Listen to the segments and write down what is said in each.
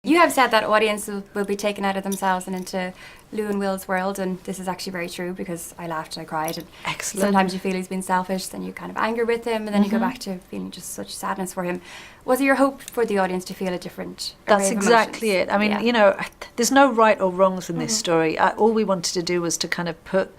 You have said that audience will be taken out of themselves and into Lou and Will's world, and this is actually very true because I laughed and I cried. And Excellent. sometimes you feel he's been selfish, then you kind of anger with him, and then you go back to feeling just such sadness for him. Was it your hope for the audience to feel a different array That's of exactly emotions? it. I mean, you know, there's no right or wrongs in this story. All we wanted to do was to kind of put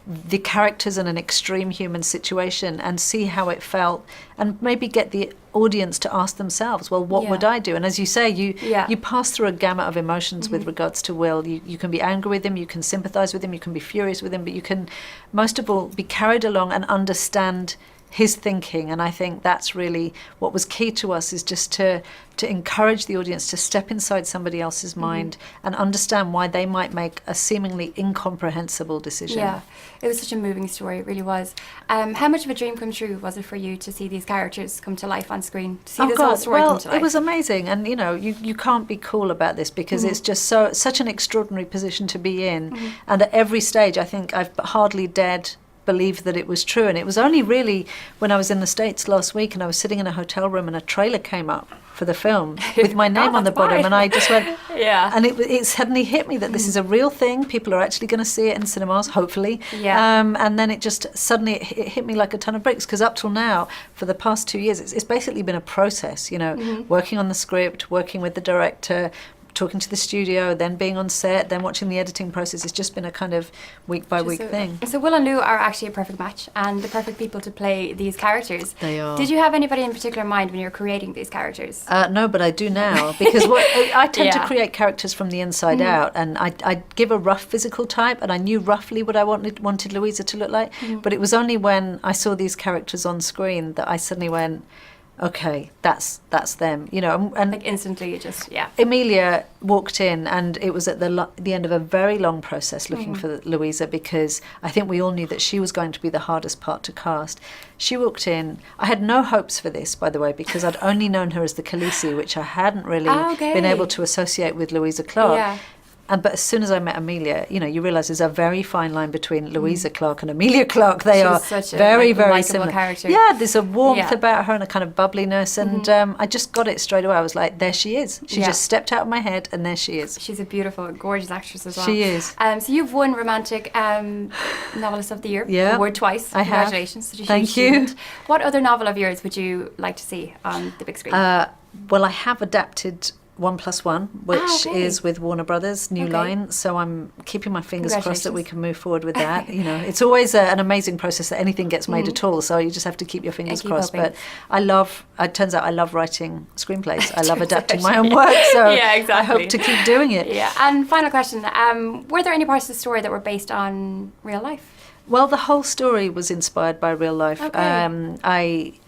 the characters in an extreme human situation and see how it felt, and maybe get the audience to ask themselves, well, what would I do? And as you say, you pass through a gamut of emotions with regards to Will. You can be angry with him, you can sympathize with him, you can be furious with him, but you can most of all be carried along and understand his thinking. And I think that's really what was key to us, is just to encourage the audience to step inside somebody else's mind and understand why they might make a seemingly incomprehensible decision. Yeah, it was such a moving story, it really was. How much of a dream come true was it for you to see these characters come to life on screen, to see this whole story come to life? It was amazing. And you know, you can't be cool about this because it's just such an extraordinary position to be in. And at every stage I think I've hardly dared believe that it was true. And it was only really when I was in the States last week and I was sitting in a hotel room and a trailer came up for the film with my name on the bottom, and I just went, and it suddenly hit me that this is a real thing. People are actually going to see it in cinemas, hopefully. And then it just suddenly it hit me like a ton of bricks, because up till now, for the past 2 years, it's basically been a process, you know, working on the script, working with the director, talking to the studio, then being on set, then watching the editing process. It's just been a kind of week by week thing. So Will and Lou are actually a perfect match and the perfect people to play these characters. They are. Did you have anybody in particular in mind when you were creating these characters? No, but I do now, because I tend to create characters from the inside out, and I give a rough physical type, and I knew roughly what I wanted Louisa to look like, but it was only when I saw these characters on screen that I suddenly went, okay, that's them, you know. And like instantly, Emilia walked in, and it was at the end of a very long process looking for Louisa, because I think we all knew that she was going to be the hardest part to cast. She walked in. I had no hopes for this, by the way, because I'd only known her as the Khaleesi, which I hadn't really been able to associate with Louisa Clark. But as soon as I met Emilia, you know, you realise there's a very fine line between Louisa Clark and Emilia Clark. They are very, very similar. Character. Yeah, there's a warmth about her and a kind of bubbliness, and I just got it straight away. I was like, there she is. She just stepped out of my head, and there she is. She's a beautiful, gorgeous actress as well. She is. So you've won Romantic Novelist of the Year award twice. I have. Congratulations. Thank you. What other novel of yours would you like to see on the big screen? Well, I have adapted 1+1, which is with Warner Brothers, New Line. So I'm keeping my fingers crossed that we can move forward with that. You know, it's always an amazing process that anything gets made at all. So you just have to keep your fingers crossed. Hoping. But it turns out I love writing screenplays. I love adapting my own work. So I hope to keep doing it. Yeah. And final question, were there any parts of the story that were based on real life? Well, the whole story was inspired by real life.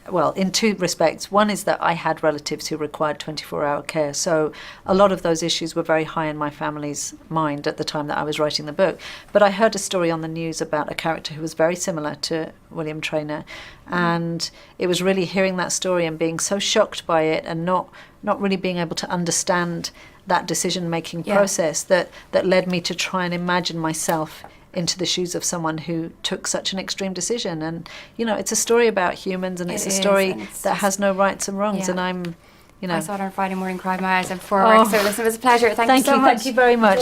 Well, in two respects. One is that I had relatives who required 24-hour care, so a lot of those issues were very high in my family's mind at the time that I was writing the book. But I heard a story on the news about a character who was very similar to William Traynor, and it was really hearing that story and being so shocked by it, and not really being able to understand that decision-making process that led me to try and imagine myself into the shoes of someone who took such an extreme decision. And you know, it's a story about humans, and it's a story that has no rights and wrongs. And I'm, you know, I saw it on Friday morning, cried my eyes out before work. So listen, it was a pleasure. Thank you so much. Thank you very much.